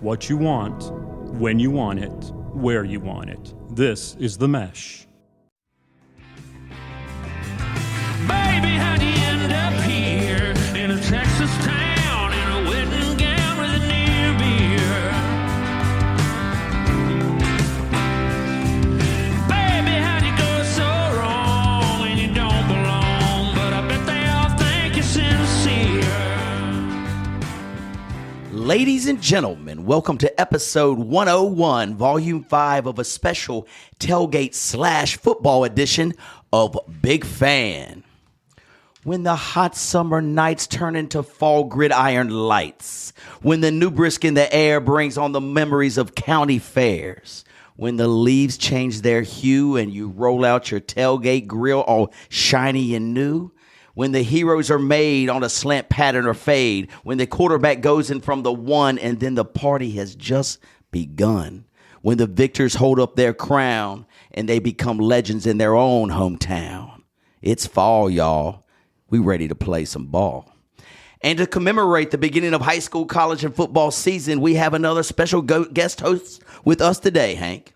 what you want, when you want it, where you want it. This is The Mesh. Baby, how'd you end up here in a Texas town in a wedding gown with a near beer? Baby, how'd you go so wrong and you don't belong? But I bet they all think you're sincere. Ladies and gentlemen, welcome to episode 101, volume 5 of a special tailgate/football edition of Big Fan. When the hot summer nights turn into fall gridiron lights, when the new brisk in the air brings on the memories of county fairs, when the leaves change their hue and you roll out your tailgate grill all shiny and new, when the heroes are made on a slant pattern or fade, when the quarterback goes in from the one and then the party has just begun, when the victors hold up their crown and they become legends in their own hometown. It's fall, y'all. We ready to play some ball. And to commemorate the beginning of high school, college, and football season, we have another special guest host with us today, Hank.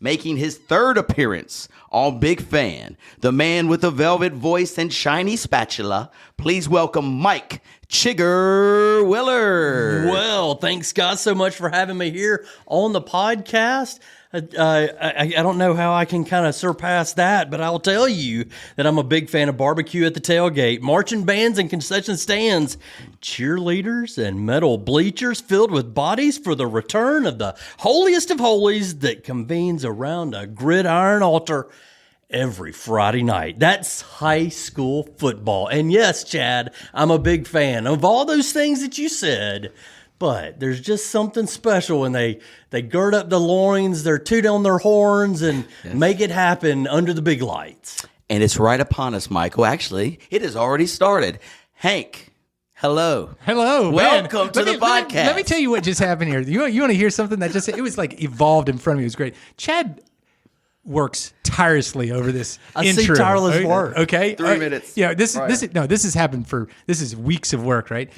Making his third appearance on Big Fan, the man with the velvet voice and shiny spatula. Please welcome Mike Chigger Willard. Well, thanks, guys, so much for having me here on the podcast. I don't know how I can kind of surpass that, but I'll tell you that I'm a big fan of barbecue at the tailgate, marching bands and concession stands, cheerleaders and metal bleachers filled with bodies for the return of the holiest of holies that convenes around a gridiron altar every Friday night. That's high school football. And yes, Chad, I'm a big fan of all those things that you said. But there's just something special when they gird up the loins, they're toot on their horns, and make it happen under the big lights. And it's right upon us, Michael. Actually, it has already started. Hank, hello. Hello. Welcome to the podcast. Let me tell you what just happened here. You want to hear something that just, it was like evolved in front of me. It was great. Chad works tirelessly over this intro. I see tireless work. Okay, 3 minutes. Yeah, this is weeks of work, right?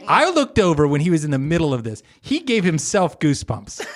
I looked over when he was in the middle of this. He gave himself goosebumps.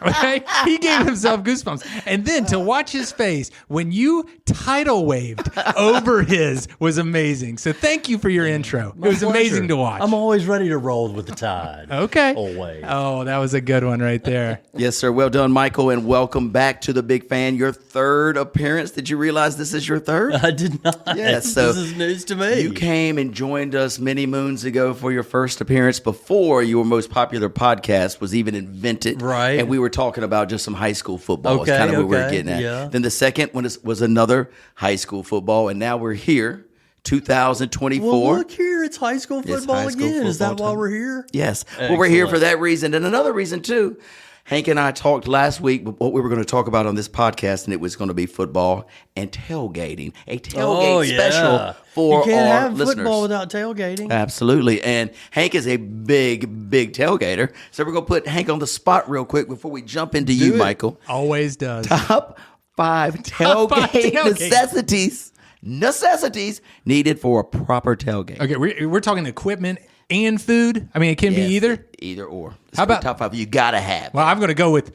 Okay, he gave himself goosebumps, and then to watch his face when you tidal waved over his was amazing. So thank you for your intro. It was amazing to watch. I'm always ready to roll with the tide. Okay, always. Oh, that was a good one right there. Yes, sir. Well done, Michael, and welcome back to the Big Fan. Your third appearance. Did you realize this is your third? I did not. Yes. So this is news to me. You came and joined us many moons ago for your first appearance before your most popular podcast was even invented. Right. And we were talking about just some high school football. Okay, It's kind of what we were okay, getting at. yeah. Then the second one was another high school football, and now we're here, 2024. Well, look here, it's high school football high school again. Is that football why time. we're here? Yes. Well, we're here for Excellent. that reason. And another reason, too. Hank and I talked last week what we were going to talk about on this podcast, and it was going to be football and tailgating. A tailgate special for you can't our have listeners. football without tailgating. Absolutely. And Hank is a big tailgater. So we're going to put Hank on the spot real quick before we jump into you, it. Michael. Always does. Top 5 tailgate tailgate. necessities needed for a proper tailgate. Okay, we're talking equipment and food. I mean, it can be either. Either or. How about top 5 you got to have? Well, I'm going to go with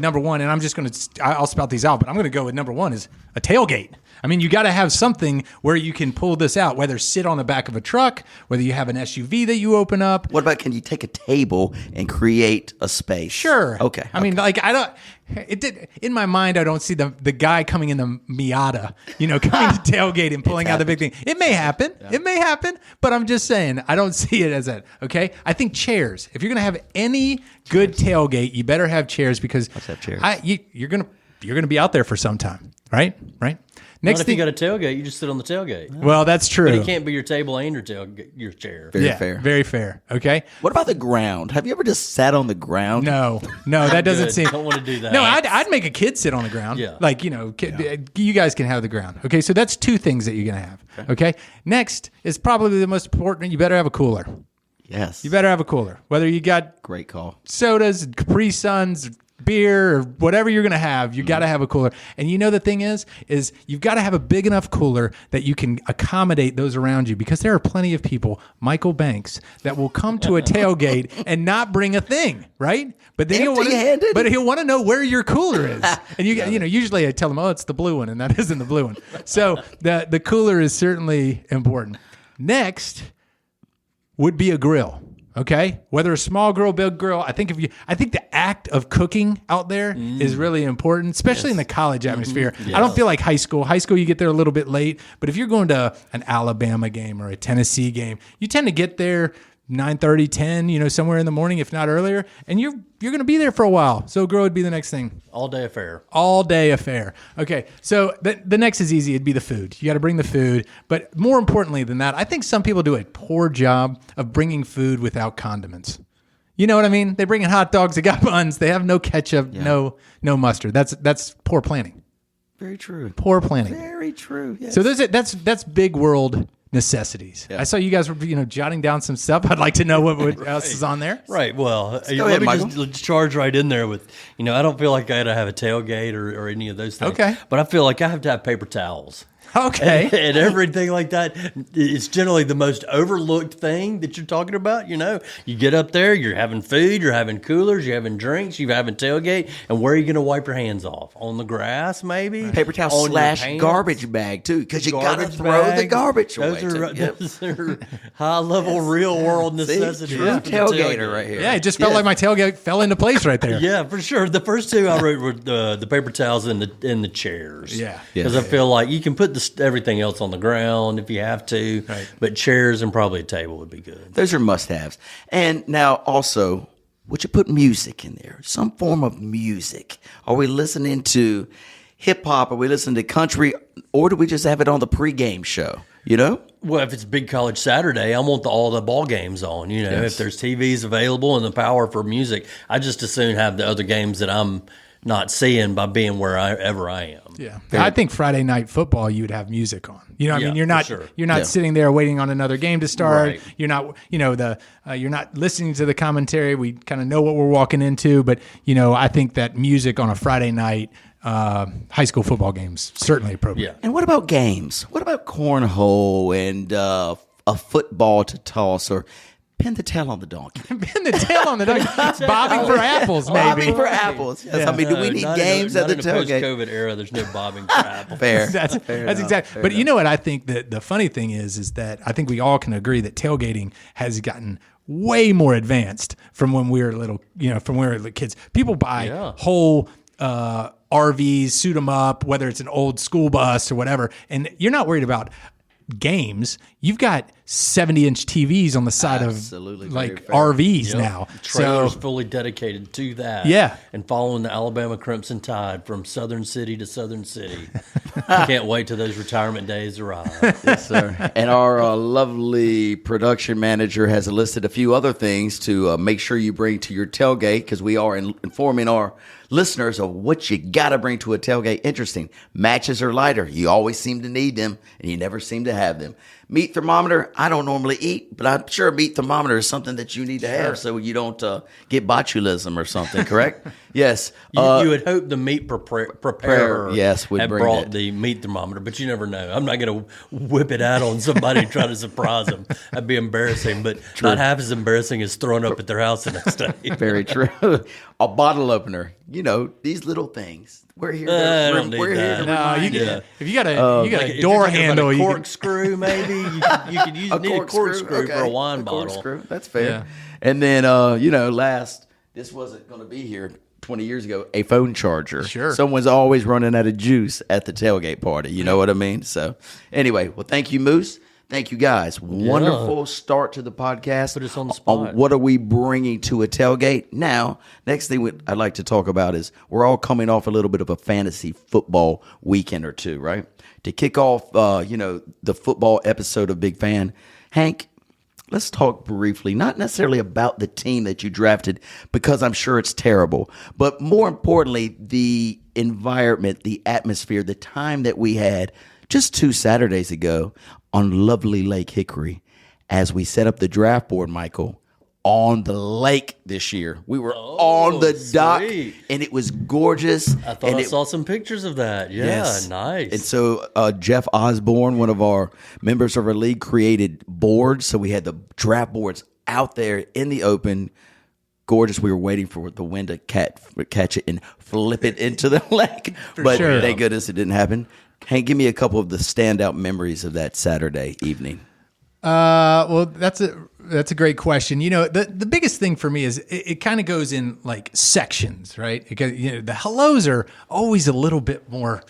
number one, and I'll spout these out, but I'm going to go with number one is a tailgate. I mean, you got to have something where you can pull this out, whether sit on the back of a truck, whether you have an SUV that you open up. What about, can you take a table and create a space? Sure. Okay. I mean, like, in my mind, I don't see the guy coming in the Miata, coming to tailgate and pulling out the big thing. It may happen. Yeah. It may happen, but I'm just saying, I don't see it as that. Okay. I think chairs. If you're going to have any good tailgate, you better have chairs because Let's have chairs. you're going to be out there for some time. Right. Next thing, if you got a tailgate, you just sit on the tailgate. Well, that's true. But it can't be your table and your chair. Very fair. Very fair. Okay. What about the ground? Have you ever just sat on the ground? No, that doesn't seem. Don't want to do that. No, I'd make a kid sit on the ground. Yeah. Like, you guys can have the ground. Okay, so that's two things that you're going to have. Okay. Next is probably the most important. You better have a cooler. Yes. You better have a cooler. Whether you got Great call. sodas, Capri Suns, beer or whatever you're going to have, you got to have a cooler. And you know the thing is you've got to have a big enough cooler that you can accommodate those around you, because there are plenty of people, Michael Banks, that will come to a tailgate and not bring a thing, right? But then he'll want to know where your cooler is. And usually I tell them, oh, it's the blue one, and that isn't the blue one. So the cooler is certainly important. Next would be a grill. Okay, whether a small grill, big grill, I think the act of cooking out there is really important, especially in the college atmosphere. I don't feel like high school. High school, you get there a little bit late, but if you're going to an Alabama game or a Tennessee game, you tend to get there 9:30, 10, somewhere in the morning, if not earlier, and you're going to be there for a while. So grill would be the next thing. All day affair. All day affair. Okay, so the next is easy. It'd be the food. You got to bring the food. But more importantly than that, I think some people do a poor job of bringing food without condiments. You know what I mean? They bring in hot dogs. They got buns. They have no ketchup, no mustard. That's poor planning. Very true. Poor planning. Very true. Yes. So that's big world necessities. Yeah. I saw you guys were jotting down some stuff. I'd like to know what else is on there. Right. Well, go let ahead, me Michael. just charge right in there with, I don't feel like I got to have a tailgate or any of those things. Okay. But I feel like I have to have paper towels. Okay. And everything like that. It's generally the most overlooked thing that you're talking about. You get up there, you're having food, you're having coolers, you're having drinks, you're having tailgate, and where are you going to wipe your hands off? On the grass, maybe? Paper towel On your / pants? garbage bag, too, because you got to Garbage throw the bag. garbage away. Those are high-level, real-world necessities. True for the tailgater right here. Yeah, it just felt like my tailgate fell into place right there. Yeah, for sure. The first two I wrote were the paper towels and the chairs. Yeah. Because I feel like you can put everything else on the ground if you have to, Right. but chairs and probably a table would be good. Those are must-haves. And now also, would you put music in there? Some form of music. Are we listening to hip-hop? Are we listening to country? Or do we just have it on the pregame show? Well, if it's Big College Saturday, I want all the ball games on. If there's TVs available and the power for music, I just as soon have the other games that I'm not seeing by being wherever I am. Yeah, I think Friday night football you would have music on. I mean, you're not for sure. you're not sitting there waiting on another game to start. Right. You're not you're not listening to the commentary. We kind of know what we're walking into, but I think that music on a Friday night high school football games certainly appropriate. Yeah. And what about games? What about cornhole and a football to toss or pin the tail on the donkey? Pin the tail on the donkey. Bobbing for apples, maybe. Bobbing for apples. Yes. I mean, do we need games at the tailgate? In the post-COVID era, there's no bobbing for apples. Fair. That's exactly. But you know what I think that the funny thing is that I think we all can agree that tailgating has gotten way more advanced from when we were little, from when we were little kids. People buy whole RVs, suit them up, whether it's an old school bus or whatever, and you're not worried about games. You've got 70-inch TVs on the side Absolutely, of very like fair. RVs now. Trailers So fully dedicated to that. Yeah. And following the Alabama Crimson Tide from southern city to southern city. Can't wait till those retirement days arrive. Yes, sir. And our lovely production manager has listed a few other things to make sure you bring to your tailgate, because we are informing our listeners of what you got to bring to a tailgate. Interesting. Matches or lighter. You always seem to need them, and you never seem to have them. Meat thermometer. I don't normally eat, but I'm sure a meat thermometer is something that you need to have so you don't get botulism or something, correct? Yes. You would hope the meat preparer yes, would had bring brought it. the meat thermometer, but you never know. I'm not going to whip it out on somebody and try to surprise them. That'd be embarrassing, but not half as embarrassing as throwing up at their house the next day. Very true. A bottle opener. These little things. We're here. I don't need We're here that. to no, remind you. if you got a Like, door if you're talking about handle, a you can, corkscrew, maybe you could use need a corkscrew for a wine bottle. Corkscrew. That's fair. Yeah. And then last, this wasn't going to be here 20 years ago, a phone charger. Sure. Someone's always running out of juice at the tailgate party. You know what I mean? So anyway, well, thank you, Moose. Thank you, guys. Wonderful start to the podcast. Put us on the spot. What are we bringing to a tailgate? Now, next thing I'd like to talk about is we're all coming off a little bit of a fantasy football weekend or two, right? To kick off, the football episode of Big Fan, Hank, let's talk briefly, not necessarily about the team that you drafted, because I'm sure it's terrible, but more importantly, the environment, the atmosphere, the time that we had just 2 Saturdays ago on lovely Lake Hickory as we set up the draft board, Michael. on the lake this year. We were on the dock, sweet. and it was gorgeous. I thought I saw some pictures of that. Yeah, Yes. nice. And so Jeff Osborne, one of our members of our league, created boards. So we had the draft boards out there in the open. Gorgeous. We were waiting for the wind to catch it and flip it into the lake. But sure. thank goodness it didn't happen. Hank, give me a couple of the standout memories of that Saturday evening. Well, that's a great question. You know, the biggest thing for me is it kind of goes in like sections, right? Because the hellos are always a little bit more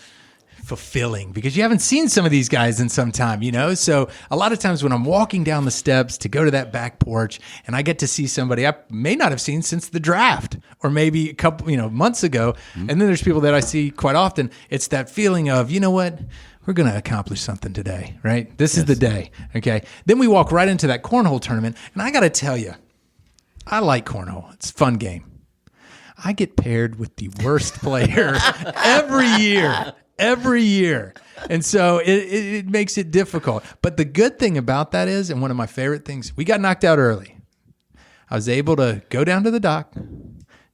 fulfilling because you haven't seen some of these guys in some time, So a lot of times when I'm walking down the steps to go to that back porch and I get to see somebody I may not have seen since the draft or maybe a couple, months ago. Mm-hmm. And then there's people that I see quite often. It's that feeling of, you know what? We're going to accomplish something today, right? This is the day, okay? Then we walk right into that cornhole tournament, and I got to tell you, I like cornhole. It's a fun game. I get paired with the worst player every year. And so it makes it difficult. But the good thing about that is, and one of my favorite things, we got knocked out early. I was able to go down to the dock,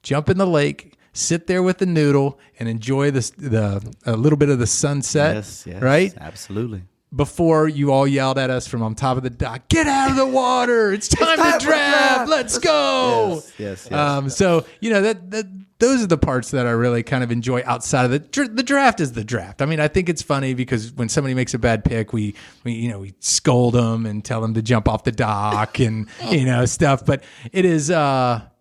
jump in the lake, sit there with the noodle and enjoy a little bit of the sunset. Yes, right? Absolutely. Before you all yelled at us from on top of the dock, get out of the water! It's time to draft. Let's go! Yes. So those are the parts that I really kind of enjoy outside of the draft. Is the draft? I mean, I think it's funny because when somebody makes a bad pick, we scold them and tell them to jump off the dock and stuff. But it is.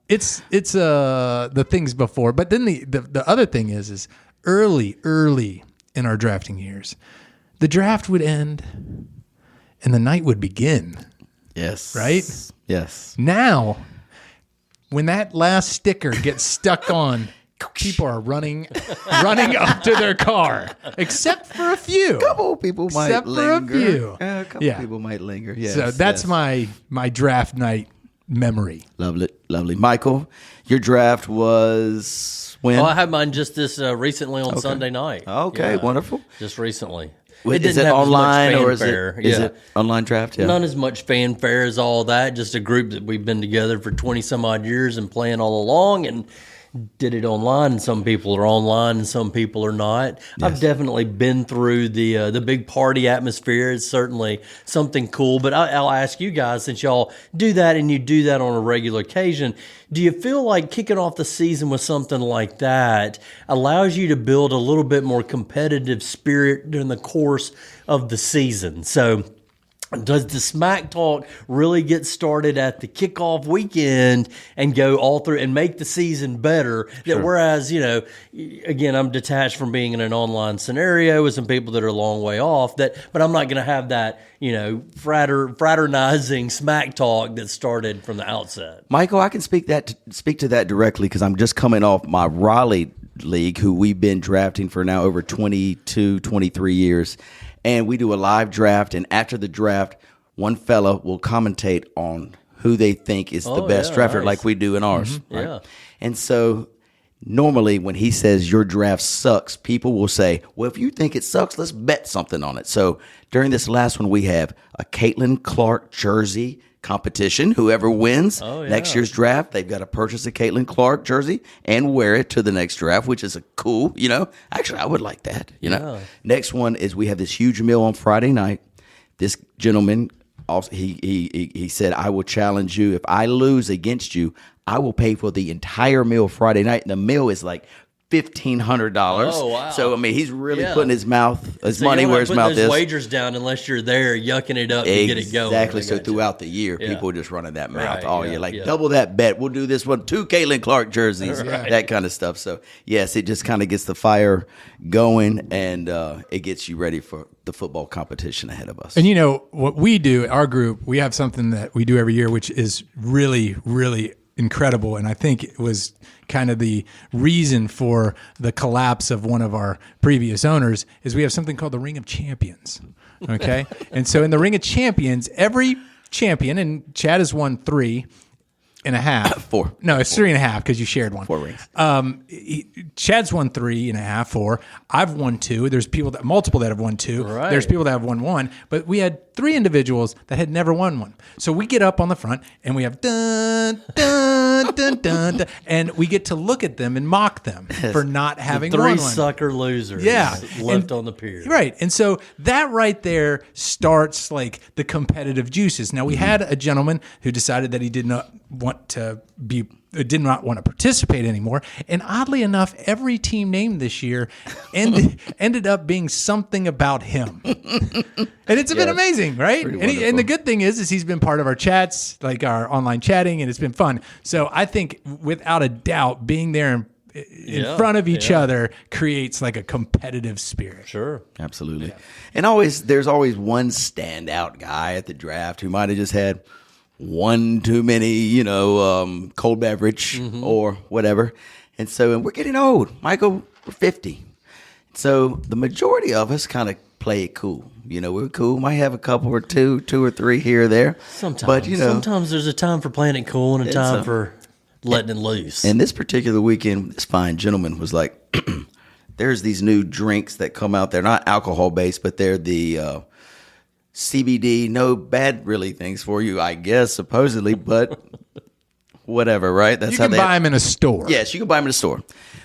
It's the things before, but then the other thing is early in our drafting years, the draft would end and the night would begin. Yes. Right? Yes. Now, when that last sticker gets stuck on, people are running up to their car, except for a few. A couple people might except linger. For a few. A couple people might linger. Yes. So that's my draft night memory. Lovely. Michael, your draft was when? Oh, I had mine just this recently on Sunday night. Okay, wonderful. Just recently. Is it online or is it online draft? Yeah. Not as much fanfare as all that. Just a group that we've been together for 20 some odd years and playing all along and did it online. And some people are online and some people are not. Yes. I've definitely been through the big party atmosphere. It's certainly something cool. But I'll ask you guys, since y'all do that and you do that on a regular occasion, do you feel like kicking off the season with something like that allows you to build a little bit more competitive spirit during the course of the season? So does the smack talk really get started at the kickoff weekend and go all through and make the season better? Sure. That whereas, again, I'm detached from being in an online scenario with some people that are a long way off, but I'm not going to have that, fraternizing smack talk that started from the outset. Michael, I can speak to that directly because I'm just coming off my Raleigh league, who we've been drafting for now over 22, 23 years. And we do a live draft, and after the draft, one fella will commentate on who they think is the best drafter, nice. Like we do in ours. Mm-hmm. Right? Yeah. And so normally when he says your draft sucks, people will say, well, if you think it sucks, let's bet something on it. So during this last one, we have a Caitlin Clark jersey competition. Whoever wins next year's draft, they've got to purchase a Caitlin Clark jersey and wear it to the next draft, which is a cool, Actually, I would like that, Yeah. Next one is we have this huge meal on Friday night. This gentleman, also, he said, I will challenge you. If I lose against you, I will pay for the entire meal Friday night. And the meal is like $1,500. Oh, wow. So, he's really putting his money where his mouth is. Those wagers down unless you're there yucking it up to get it going. Exactly. So throughout the year, people are just running that mouth all year. Like, double that bet. We'll do this one. 2 Caitlin Clark jerseys, that kind of stuff. So, yes, it just kind of gets the fire going, and it gets you ready for the football competition ahead of us. And what we do, our group, we have something that we do every year, which is really, really incredible. And I think it was kind of the reason for the collapse of one of our previous owners is we have something called the Ring of Champions. Okay. And so in the Ring of Champions, every champion, and Chad has won 3, 3.5. 4. No, it's 3.5 because you shared one. 4 rings. Chad's won 3.5, 4. I've won 2. There's multiple that have won 2. Right. There's people that have won 1. But we had 3 individuals that had never won one. So we get up on the front and we have dun dun dun dun, dun and we get to look at them and mock them for not having Three won one. sucker losers. Yeah. Left on the pier. Right. And so that right there starts like the competitive juices. Now we had a gentleman who decided that he did not want to participate anymore. And oddly enough, every team named this year ended up being something about him. And it's been amazing, right? And the good thing is he's been part of our chats, like our online chatting, and it's been fun. So I think without a doubt, being there in front of each other creates like a competitive spirit. Sure. Absolutely. And there's always one standout guy at the draft who might have just had one too many, cold beverage or whatever. And we're getting old. Michael, we're 50. So the majority of us kind of play it cool. We're cool. Might have a couple or two or three here or there. Sometimes. But, sometimes there's a time for playing it cool and a time for letting it loose. And this particular weekend, this fine gentleman was like, there's these new drinks that come out. They're not alcohol-based, but they're the CBD, no bad really things for you, I guess, supposedly, but whatever, right? That's you can buy them in a store. Yes, you can buy them in a store.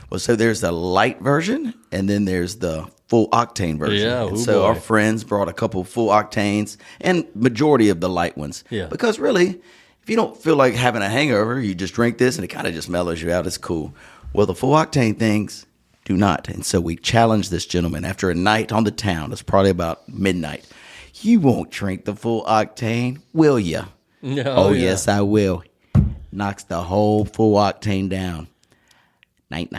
Well, so there's the light version, and then there's the full octane version. Yeah, and so our friends brought a couple full octanes and majority of the light ones. Yeah. Because really, if you don't feel like having a hangover, you just drink this, and it kind of just mellows you out. It's cool. Well, the full octane things do not. And so we challenged this gentleman after a night on the town. It's probably about midnight. You won't drink the full octane, will you? No, oh, yes, I will. Knocks the whole full octane down. Night.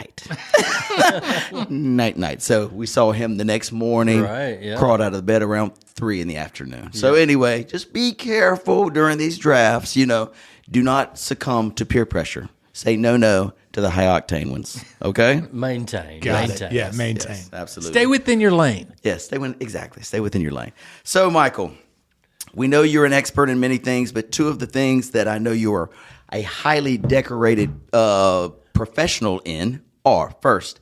Night. So we saw him the next morning. Right, yeah. Crawled out of the bed around 3 in the afternoon. So anyway, just be careful during these drafts. Do not succumb to peer pressure. Say no to the high octane ones. Okay? Maintain. Got it. Yeah, maintain. Yes, absolutely. Stay within your lane. Yes, stay within your lane. So, Michael, we know you're an expert in many things, but 2 of the things that I know you are a highly decorated professional in are, first,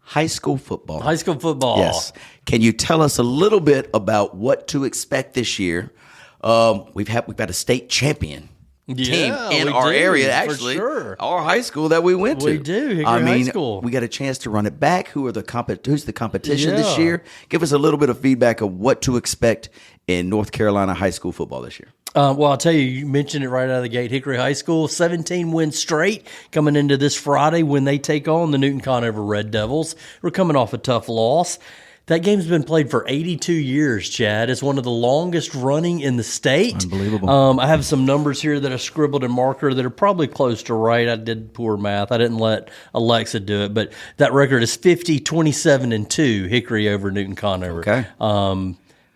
high school football. High school football. Yes. Can you tell us a little bit about what to expect this year? We've got a state champion team in our area, actually. Sure. Our high school that we went to. We do, Hickory High School. We got a chance to run it back. Who's the competition this year? Give us a little bit of feedback of what to expect in North Carolina high school football this year. Well, I'll tell you, you mentioned it right out of the gate. Hickory High School, 17 wins straight coming into this Friday when they take on the Newton Conover Red Devils. We're coming off a tough loss. That game's been played for 82 years, Chad. It's one of the longest running in the state. Unbelievable. I have some numbers here that I scribbled in marker that are probably close to right. I did poor math. I didn't let Alexa do it, but that record is 50-27-2, Hickory over Newton Conover. Okay.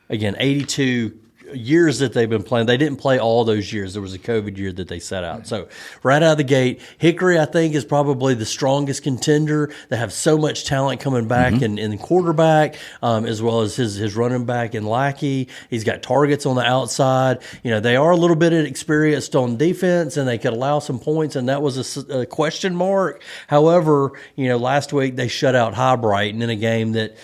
Again, 82 years that they've been playing. They didn't play all those years. There was a COVID year that they set out. So right out of the gate, Hickory, I think, is probably the strongest contender. They have so much talent coming back in the quarterback, as well as his running back in Lackey. He's got targets on the outside. They are a little bit experienced on defense, and they could allow some points, and that was a question mark. However, last week they shut out Highbrighton in a game that,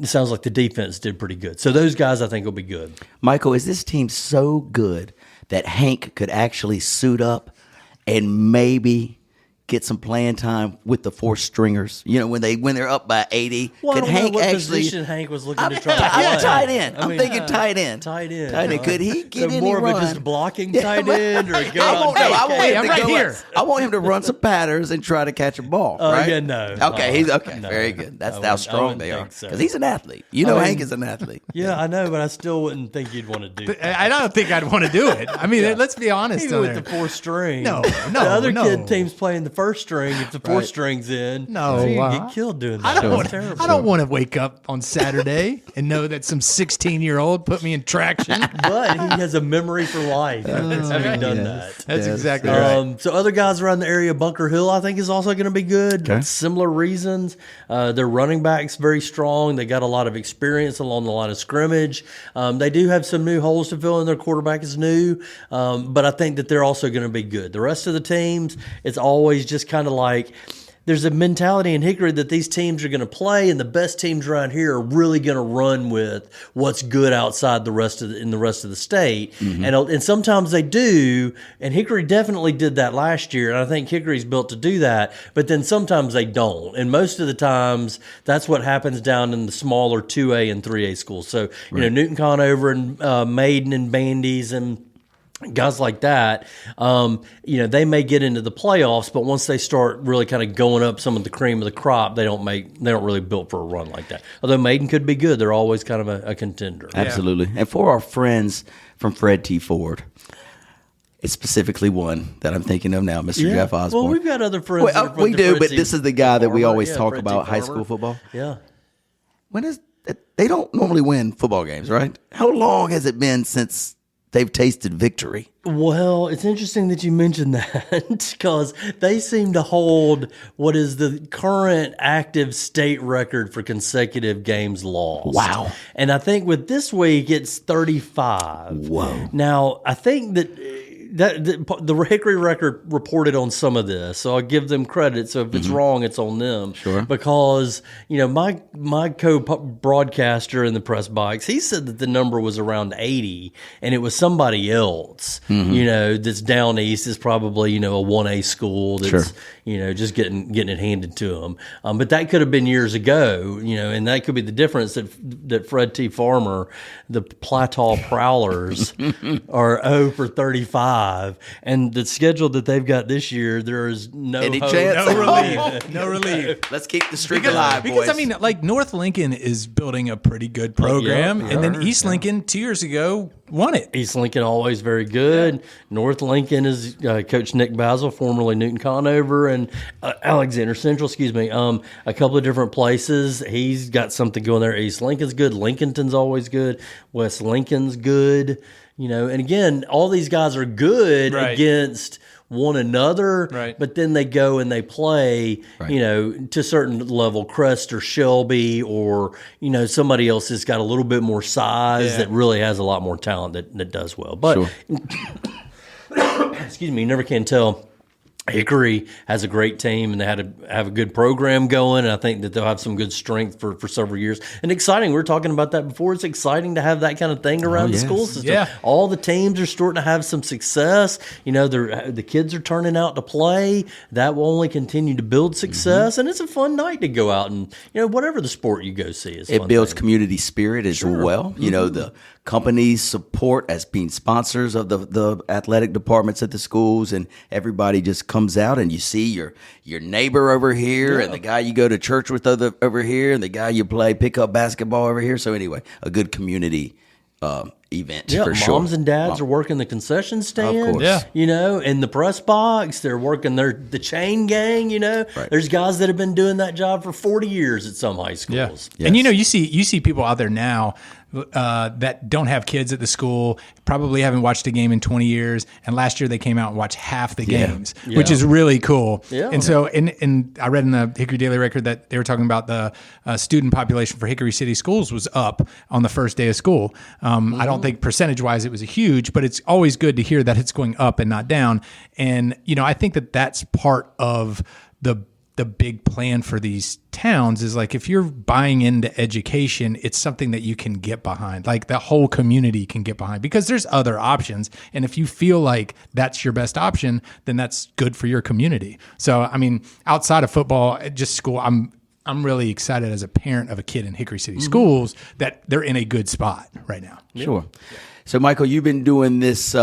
it sounds like the defense did pretty good. So those guys, I think, will be good. Michael, is this team so good that Hank could actually suit up and maybe get some playing time with the 4 stringers? When they're up by 80, well, could I don't Hank know what actually? position Hank was looking to try to I'm play. tight end. I'm thinking tight end. Tight end. Could he get any more run? of a just blocking tight end or a go I out? want him to I'm right go here. up. I want him to run some patterns and try to catch a ball. Right? Yeah, no. Okay, he's okay. No. Very good. That's I how wouldn't strong they are. think so. Because he's an athlete. Hank is an athlete. Yeah, I know, but I still wouldn't think you'd want to do that. I don't think I'd want to do it. I mean, let's be honest. Even with the 4 string. No. The other no. kid team's playing the first string if the fourth string's in. No, you get killed doing that. I don't want to wake up on Saturday and know that some 16-year-old put me in traction. But he has a memory for life having done that. That's exactly right. So other guys around the area, Bunker Hill, I think is also going to be good. Okay. Similar reasons. Their running back's very strong. They got a lot of experience along the line of scrimmage. They do have some new holes to fill in. Their quarterback is new, but I think that they're also going to be good. The rest of the teams, it's always just kind of like there's a mentality in Hickory that these teams are going to play, and the best teams around here are really going to run with what's good outside the rest of the state. And sometimes they do, and Hickory definitely did that last year, and I think Hickory's built to do that. But then sometimes they don't, and most of the times that's what happens down in the smaller 2A and 3A schools. So Newton Conover and Maiden and Bandy's and guys like that, they may get into the playoffs, but once they start really kind of going up some of the cream of the crop, they don't really build for a run like that. Although Maiden could be good, they're always kind of a contender. Absolutely. And for our friends from Fred T. Ford, it's specifically one that I'm thinking of now, Mr. Jeff Osborne. Well, we've got other friends. We do, but this is the guy that we always talk Fred T. about, high Farmer. school football. Yeah. They don't normally win football games, right? How long has it been since they've tasted victory? Well, it's interesting that you mentioned that because they seem to hold what is the current active state record for consecutive games lost. Wow. And I think with this week, it's 35. Whoa. Now, I think that the Hickory record reported on some of this, so I'll give them credit. So if it's wrong, it's on them. Sure. Because my co-broadcaster in the press box, he said that the number was around 80, and it was somebody else. That's down east is probably a 1A school that's just getting it handed to them. But that could have been years ago. And that could be the difference that Fred T. Farmer, the Plateau Prowlers, are 0 for 35. And the schedule that they've got this year, there is no chance? No relief. Let's keep the streak alive, boys. Because, like North Lincoln is building a pretty good program. And then East Lincoln 2 years ago won it. East Lincoln always very good. Yeah. North Lincoln is Coach Nick Basil, formerly Newton Conover, and Alexander Central, a couple of different places. He's got something going there. East Lincoln's good. Lincolnton's always good. West Lincoln's good. And again, all these guys are good against one another, but then they go and they play, to a certain level, Crest or Shelby or, somebody else that's got a little bit more size that really has a lot more talent that does well. But, excuse me, you never can tell. Hickory has a great team, and they had to have a good program going, and I think that they'll have some good strength for several years. And exciting, we were talking about that before, it's exciting to have that kind of thing around the school system. Yeah. All the teams are starting to have some success. The kids are turning out to play. That will only continue to build success, and it's a fun night to go out and, whatever the sport you go see is it fun builds thing. Community spirit as well. The companies support as being sponsors of the athletic departments at the schools, and everybody just comes out and you see your neighbor over here and the guy you go to church with over here and the guy you play pickup basketball over here. So anyway, a good community event for sure. Moms and dads are working the concession stand, of course. In the press box. They're working the chain gang, There's guys that have been doing that job for 40 years at some high schools. Yeah. Yes. And you see people out there now that don't have kids at the school, probably haven't watched a game in 20 years, and last year they came out and watched half the games, which is really cool. Yeah. And so, and I read in the Hickory Daily Record that they were talking about the student population for Hickory City Schools was up on the first day of school. I don't think percentage-wise it was a huge, but it's always good to hear that it's going up and not down. And, I think that that's part of the big plan for these towns is like if you're buying into education, it's something that you can get behind, like the whole community can get behind, because there's other options. And if you feel like that's your best option, then that's good for your community. So, outside of football, just school, I'm really excited as a parent of a kid in Hickory City Schools that they're in a good spot right now. Sure. So, Michael, you've been doing this,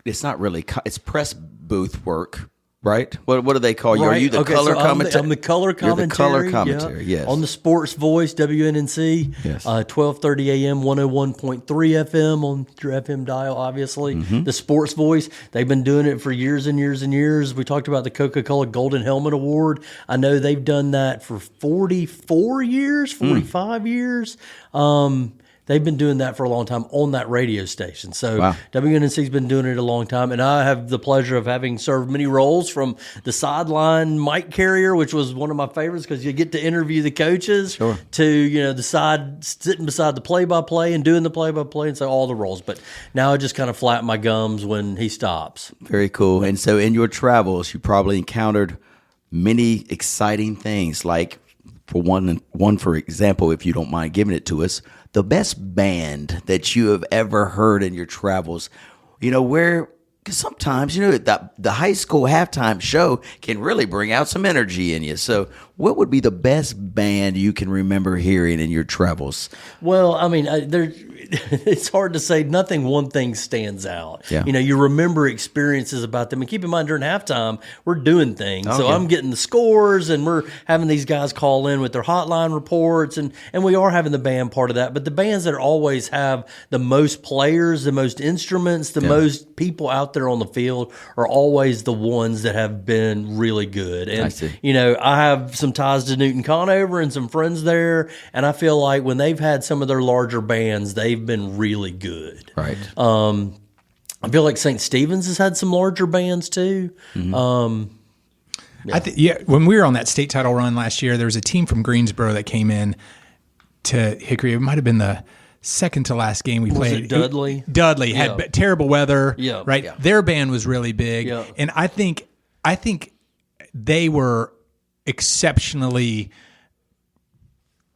it's not really, it's press booth work right? What do they call you? Are Right. you the Okay, color so commentator? I'm the color You're the commentary. color commentary, yes. On the Sports Voice, WNNC, Yes. 12:30 a.m., 101.3 FM on your FM dial, obviously. Mm-hmm. The Sports Voice, they've been doing it for years and years and years. We talked about the Coca-Cola Golden Helmet Award. I know they've done that for 44 years, 45 years. They've been doing that for a long time on that radio station. So Wow. WNNC's been doing it a long time, and I have the pleasure of having served many roles, from the sideline mic carrier, which was one of my favorites because you get to interview the coaches, to the side sitting beside the play-by-play and doing the play-by-play, and so all the roles. But now I just kind of flatten my gums when he stops. Very cool. And so in your travels, you probably encountered many exciting things, like for example, if you don't mind giving it to us, the best band that you have ever heard in your travels, because sometimes, the high school halftime show can really bring out some energy in you. So what would be the best band you can remember hearing in your travels? Well, I mean, it's hard to say. One thing stands out. Yeah. You remember experiences about them. And keep in mind, during halftime, we're doing things. So yeah. I'm getting the scores, and we're having these guys call in with their hotline reports, and we are having the band part of that. But the bands that always have the most players, the most instruments, the most people out there on the field are always the ones that have been really good. And, I see. I have some ties to Newton Conover and some friends there, and I feel like when they've had some of their larger bands, they've been really good. Right. I feel like St. Stephen's has had some larger bands too. I think when we were on that state title run last year, there was a team from Greensboro that came in to Hickory. It might have been the second to last game we played. it Dudley? Dudley had terrible weather. Yeah. Right. Yeah. Their band was really big, Yeah. and I think they were exceptionally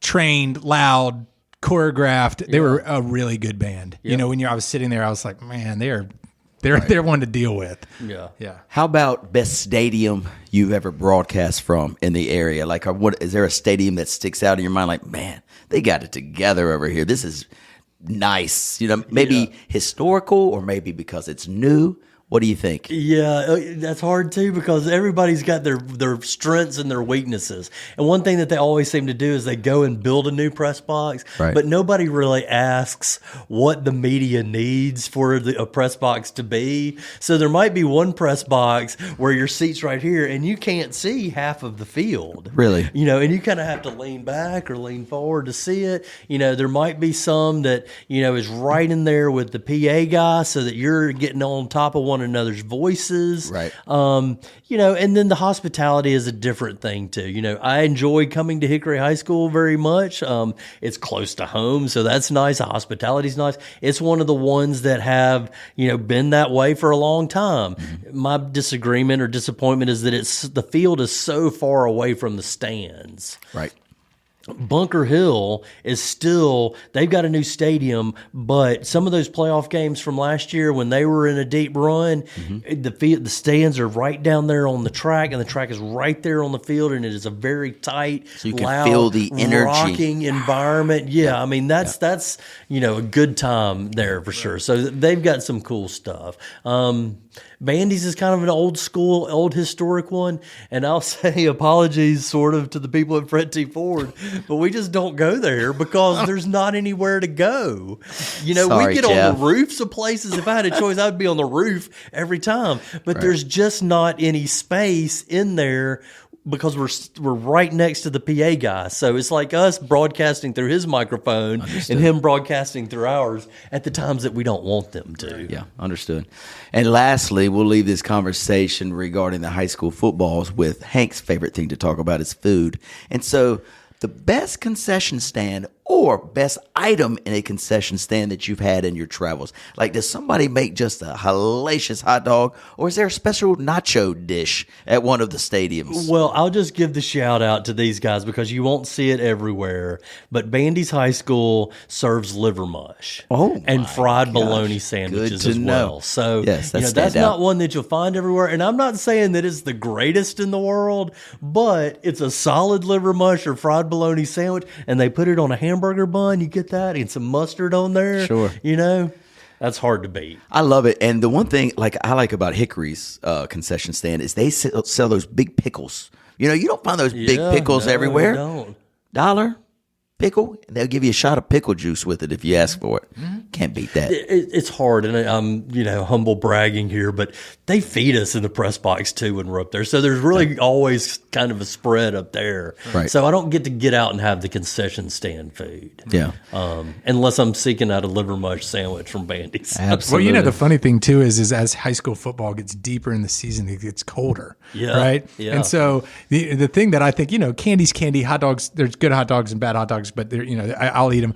trained, loud, choreographed. They were a really good band. Yeah. When I was sitting there, I was like, man, they're one to deal with. Yeah. Yeah. How about best stadium you've ever broadcast from in the area? Like, what is there a stadium that sticks out in your mind? Like, man, they got it together over here. This is nice. Maybe historical, or maybe because it's new. What do you think? Yeah, that's hard too, because everybody's got their strengths and their weaknesses. And one thing that they always seem to do is they go and build a new press box, Right. but nobody really asks what the media needs for a press box to be. So there might be one press box where your seat's right here and you can't see half of the field. Really? And you kind of have to lean back or lean forward to see it. There might be some that, is right in there with the PA guy so that you're getting on top of one another's voices. Right. And then the hospitality is a different thing too. I enjoy coming to Hickory High School very much. It's close to home, so that's nice. The hospitality's nice. It's one of the ones that have, been that way for a long time. Mm-hmm. My disagreement or disappointment is that the field is so far away from the stands. Right. Bunker Hill is still, they've got a new stadium, but some of those playoff games from last year when they were in a deep run, the stands are right down there on the track, and the track is right there on the field, and it is a very tight, So you can loud, feel the energy. rocking environment. Yeah, I mean, that's a good time there for sure. So they've got some cool stuff. Bandy's is kind of an old historic one, and I'll say apologies sort of to the people at Fred T. Ford, but we just don't go there because there's not anywhere to go. Sorry, we get Jeff. on the roofs of places. If I had a choice, I would be on the roof every time, but there's just not any space in there because we're right next to the PA guy. So it's like us broadcasting through his microphone and him broadcasting through ours at the times that we don't want them to. Yeah, understood. And lastly, we'll leave this conversation regarding the high school footballs with Hank's favorite thing to talk about is food. And so the best concession stand or best item in a concession stand that you've had in your travels. Like, does somebody make just a hellacious hot dog, or is there a special nacho dish at one of the stadiums? Well, I'll just give the shout out to these guys because you won't see it everywhere. But Bandy's High School serves liver mush and fried bologna sandwiches Good as to well. know. So Yes, that that's stands not out. one that you'll find everywhere. And I'm not saying that it's the greatest in the world, but it's a solid liver mush or fried bologna sandwich, and they put it on a hamburger bun. You get that and some mustard on there. Sure. That's hard to beat. I love it. And the one thing I like about Hickory's concession stand is they sell those big pickles. You don't find those big pickles everywhere. You don't. $1 pickle, and they'll give you a shot of pickle juice with it if you ask for it. Can't beat that. It's hard, and I'm humble bragging here, but they feed us in the press box too when we're up there. So there's really always kind of a spread up there. Right. So I don't get out and have the concession stand food. Yeah. Unless I'm seeking out a liver mush sandwich from Bandy's. Absolutely. Well, the funny thing too is as high school football gets deeper in the season, it gets colder. Yeah. Right. Yeah. And so the thing that I think, candy's candy, hot dogs. There's good hot dogs and bad hot dogs, but they're, I'll eat them.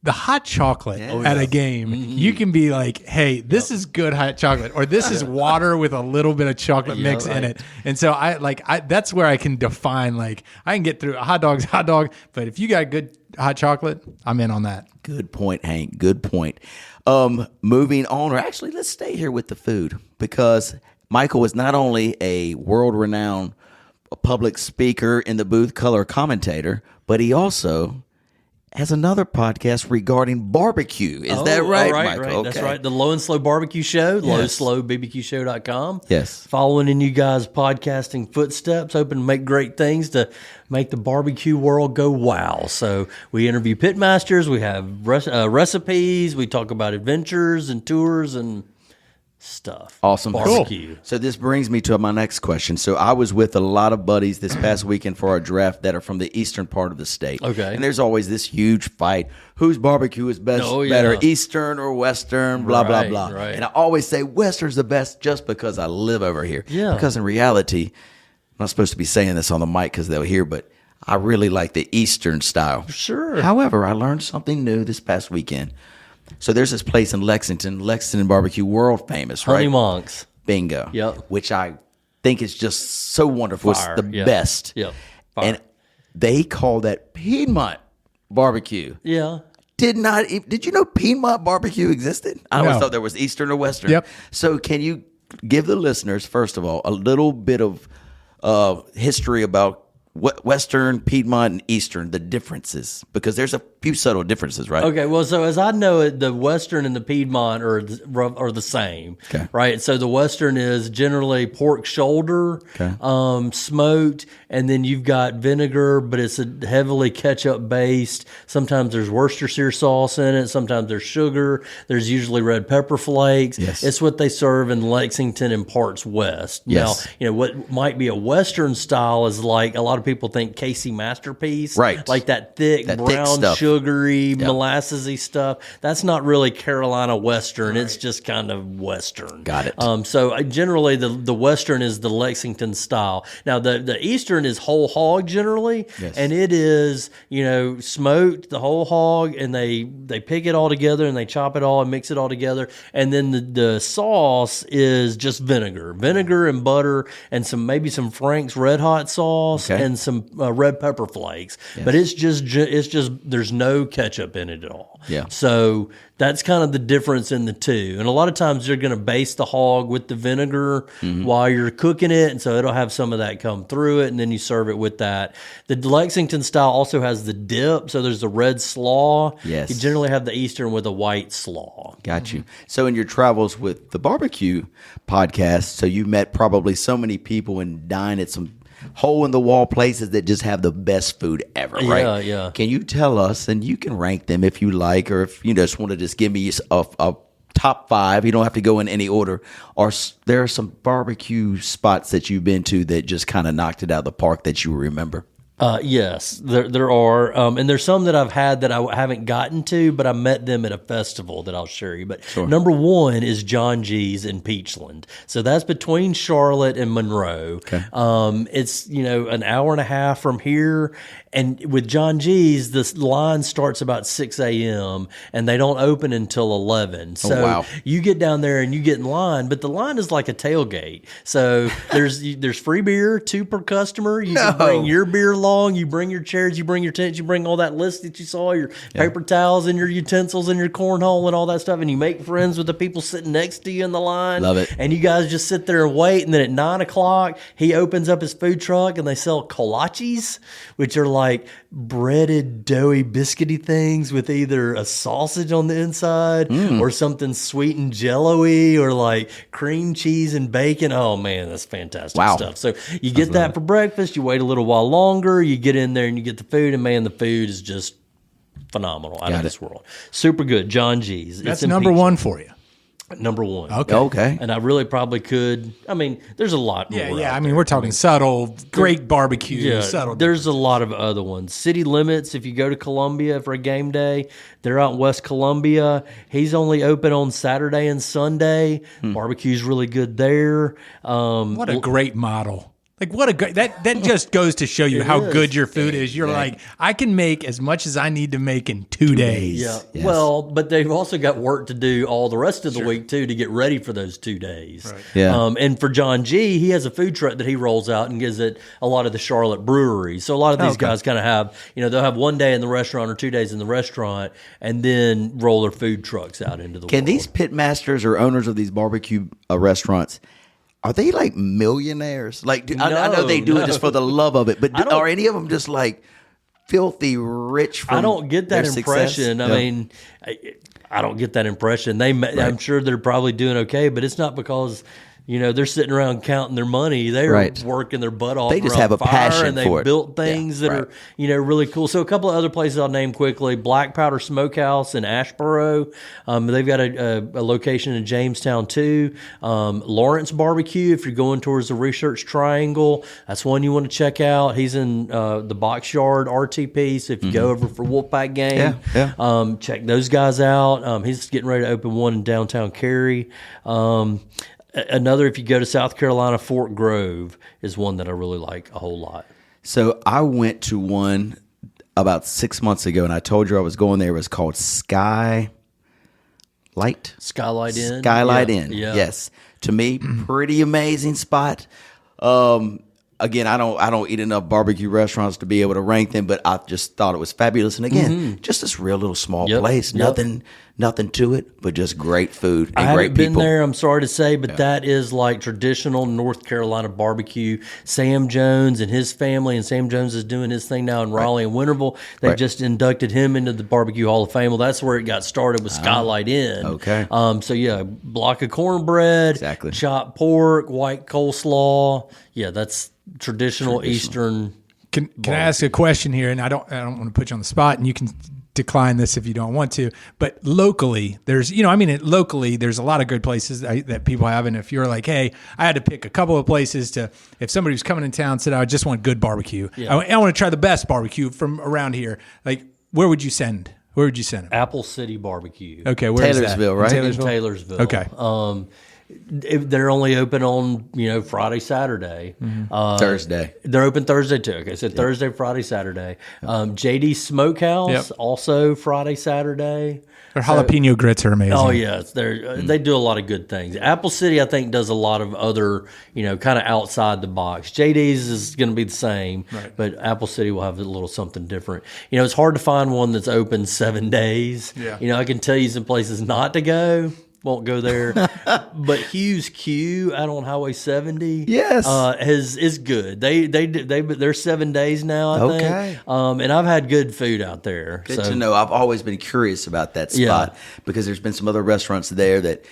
The hot chocolate at a game, you can be like, hey, this is good hot chocolate, or this is water with a little bit of chocolate mix in it. And so I that's where I can define, I can get through a hot dog, but if you got good hot chocolate, I'm in on that. Good point, Hank. Good point. Moving on, or actually, let's stay here with the food, because Michael is not only a world-renowned public speaker in the booth, color commentator, but he also has another podcast regarding barbecue. Is that right, Michael? Right. Okay. That's right. The Low and Slow Barbecue Show, lowslowbbqshow.com. Yes. Following in you guys' podcasting footsteps, hoping to make great things to make the barbecue world go wow. So we interview pitmasters, we have recipes, we talk about adventures and tours and stuff. Awesome. Barbecue. Cool. So this brings me to my next question. So I was with a lot of buddies this past weekend for our draft that are from the eastern part of the state. Okay. And there's always this huge fight. Whose barbecue is better, eastern or western, blah, blah, Right, blah. right. And I always say western's the best just because I live over here. Yeah. Because in reality, I'm not supposed to be saying this on the mic because they'll hear, but I really like the eastern style. Sure. However, I learned something new this past weekend. So there's this place in Lexington Barbecue, world famous, right? Honey Monks. Bingo. Yep. Which I think is just so wonderful. Fire. It's the Yep. best. Yep. Fire. And they call that Piedmont barbecue. Yeah. Did you know Piedmont barbecue existed? I always No. thought there was Eastern or Western. Yep. So can you give the listeners, first of all, a little bit of history about Western, Piedmont, and Eastern, the differences? Because there's a few subtle differences, right? Okay, well, so as I know it, the Western and the Piedmont are the same, Okay. right? So the Western is generally pork shoulder, smoked, and then you've got vinegar, but it's a heavily ketchup based. Sometimes there's Worcestershire sauce in it. Sometimes there's sugar. There's usually red pepper flakes. Yes. It's what they serve in Lexington and parts west. Yes. Now, what might be a Western style is like a lot of people think Casey Masterpiece, Right. Like that thick brown stuff. sugary, molassesy stuff. That's not really Carolina Western. It's just kind of Western. Got it. So generally, the Western is the Lexington style. Now, the Eastern is whole hog generally, Yes. and it is smoked the whole hog, and they pick it all together and they chop it all and mix it all together, and then the sauce is just vinegar and butter, and maybe some Frank's Red Hot sauce Okay. and some red pepper flakes. But it's just there's no ketchup in it at all. Yeah. So that's kind of the difference in the two. And a lot of times you're going to baste the hog with the vinegar while you're cooking it, and so it'll have some of that come through it, and then you serve it with that. The Lexington style also has the dip, so there's the red slaw. Yes. You generally have the Eastern with a white slaw. Got you. So in your travels with the barbecue podcast, so you met probably so many people and dined at some hole-in-the-wall places that just have the best food ever, right? Yeah, yeah. Can you tell us, and you can rank them if you like, or if you just want to just give me a top 5, you don't have to go in any order, or there are some barbecue spots that you've been to that just kind of knocked it out of the park that you remember? Yes, there are, and there's some that I've had that I haven't gotten to, but I met them at a festival that I'll share you. But number one is John G's in Peachland, so that's between Charlotte and Monroe. Okay. It's an hour and a half from here, and with John G's, the line starts about 6 a.m. and they don't open until 11. So wow. you get down there and you get in line, but the line is like a tailgate. So there's free beer, 2 per customer. You can bring your beer along. You bring your chairs, you bring your tents, you bring all that list that you saw, your paper towels and your utensils and your cornhole and all that stuff, and you make friends with the people sitting next to you in the line. Love it. And you guys just sit there and wait, and then at 9 o'clock, he opens up his food truck, and they sell kolaches, which are like breaded, doughy, biscuity things with either a sausage on the inside or something sweet and jello-y or like cream cheese and bacon. Oh, man, that's fantastic Wow. stuff. So you get that for breakfast. You wait a little while longer. You get in there and you get the food. And, man, the food is just phenomenal out of this world. Super good. John G's. That's It's in number Peachtree. one for you. Number one. Okay. And I really probably could. I mean, there's a lot more. Yeah. out I mean, there. we're talking subtle, great barbecue. Yeah, Subtle. there's a lot of other ones. City Limits, if you go to Columbia for a game day, they're out in West Columbia. He's only open on Saturday and Sunday. Barbecue's really good there. What a great model. Like what a great that just goes to show you how is. good your food is. You're like, I can make as much as I need to make in 2 days. Yeah. Yes. Well, but they've also got work to do all the rest of the week too to get ready for those 2 days. Right. Yeah. And for John G, he has a food truck that he rolls out and gives it a lot of the Charlotte breweries. So a lot of these guys kind of have, they'll have 1 day in the restaurant or 2 days in the restaurant and then roll their food trucks out into the Can world. these pit masters or owners of these barbecue restaurants, are they like millionaires? Like, I know they do it just for the love of it, but are any of them just like filthy rich? From I don't get that their impression. success? I mean, I don't get that impression. I'm sure they're probably doing okay, but it's not because they're sitting around counting their money. They're working their butt off. They just around have a fire, passion and they for it. built things that are really cool. So a couple of other places I'll name quickly: Black Powder Smokehouse in Ashboro. They've got a location in Jamestown too. Lawrence Barbecue, if you're going towards the Research Triangle, that's one you want to check out. He's in the Box Yard RTP. So if you go over for Wolfpack game, check those guys out. He's getting ready to open one in downtown Cary. Another, if you go to South Carolina, Fort Grove is one that I really like a whole lot. So I went to one about 6 months ago, and I told you I was going there. It was called Skylight Skylight Inn. Skylight Inn. Yeah. Yes, to me, pretty amazing spot. Again, I don't eat enough barbecue restaurants to be able to rank them, but I just thought it was fabulous. And again, just this real little small place, nothing to it, but just great food and I great haven't been people. there, I'm sorry to say, but that is like traditional North Carolina barbecue. Sam Jones and his family, and Sam Jones is doing his thing now in Raleigh and Winterville. They just inducted him into the Barbecue Hall of Fame. Well, that's where it got started with Skylight Inn. Okay. So yeah, block of cornbred, chopped pork, white coleslaw. Yeah, that's traditional Eastern. Can I ask a question here? And I don't want to put you on the spot, and you can decline this if you don't want to. But locally, there's locally there's a lot of good places that people have. And if you're like, hey, I had to pick a couple of places if somebody was coming in town said, I just want good barbecue. Yeah. I want to try the best barbecue from around here. Like, where would you send? Where would you send them? Apple City Barbecue. Okay, where is that? Taylorsville, right? In In Taylorsville. Okay. They're only open on Friday, Saturday, Thursday. They're open Thursday too. Okay, so Thursday, Friday, Saturday. JD Smokehouse also Friday, Saturday. Their jalapeno grits are amazing. Oh yeah, they do a lot of good things. Apple City, I think, does a lot of other kind of outside the box. JD's is going to be the same, but Apple City will have a little something different. It's hard to find one that's open 7 days. Yeah. I can tell you some places not to go. Won't go there, but Hughes Q out on Highway 70, Yes. is good. They're 7 days now, I think. And I've had good food out there. Good to know. I've always been curious about that spot because there's been some other restaurants there that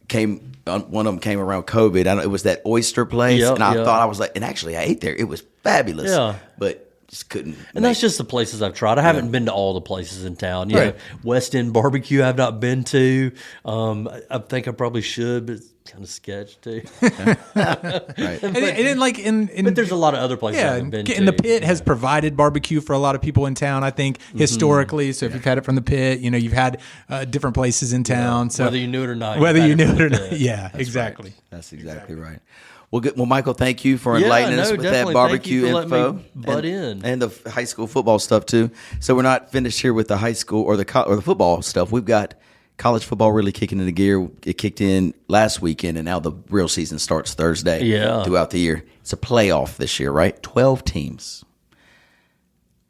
came. One of them came around COVID. It was that oyster place, and I thought I was like, and actually I ate there. It was fabulous. Yeah. But just couldn't. And that's just the places I've tried. I haven't been to all the places in town. West End Barbecue I've not been to. I think I probably should, but it's kind of sketch too. Right. And then like But there's a lot of other places I haven't been to. And the Pit has provided barbecue for a lot of people in town, I think, historically. So if you've had it from the Pit, you've had different places in town. So whether you knew it or not. Whether you knew it or not. Yeah, exactly. Right. That's exactly right. Well, good. Well, Michael, thank you for enlightening us with that barbecue info and the high school football stuff too. So we're not finished here with the high school or the football stuff. We've got college football really kicking into gear. It kicked in last weekend, and now the real season starts Thursday. Yeah. Throughout the year, it's a playoff this year, right? 12 teams.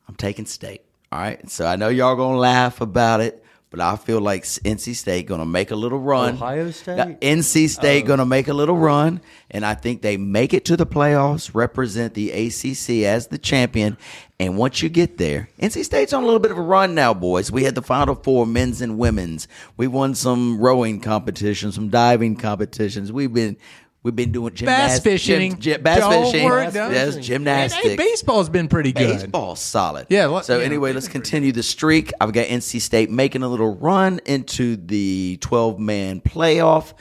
I'm taking state. All right. So I know y'all gonna laugh about it, but I feel like NC State going to make a little run. Ohio State? Now, NC State going to make a little run, and I think they make it to the playoffs, represent the ACC as the champion. And once you get there, NC State's on a little bit of a run now, boys. We had the Final Four, men's and women's. We won some rowing competitions, some diving competitions. We've been doing Bass fishing. Bass fishing. No. Yes, gymnastics. Hey, baseball's been pretty good. Baseball's solid. Yeah, So anyway, let's continue the streak. I've got NC State making a little run into the 12-man playoff.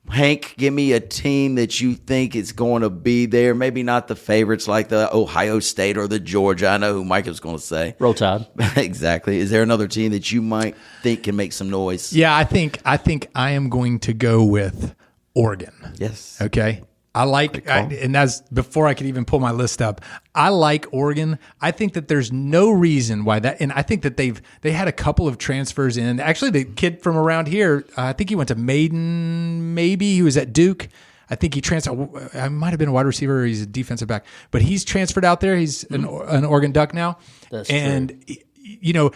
Hank, give me a team that you think is going to be there. Maybe not the favorites like the Ohio State or the Georgia. I know who Mike was going to say. Roll Tide. Exactly. Is there another team that you might think can make some noise? Yeah, I think I am going to go with Oregon. Yes. Okay. And that's before I could even pull my list up. I like Oregon. I think that there's no reason why that, and I think that they had a couple of transfers in. Actually, the kid from around here, I think he went to Maiden. Maybe he was at Duke. I think he transferred. I might have been a wide receiver, or he's a defensive back, but he's transferred out there. He's an Oregon Duck now. That's true. You know,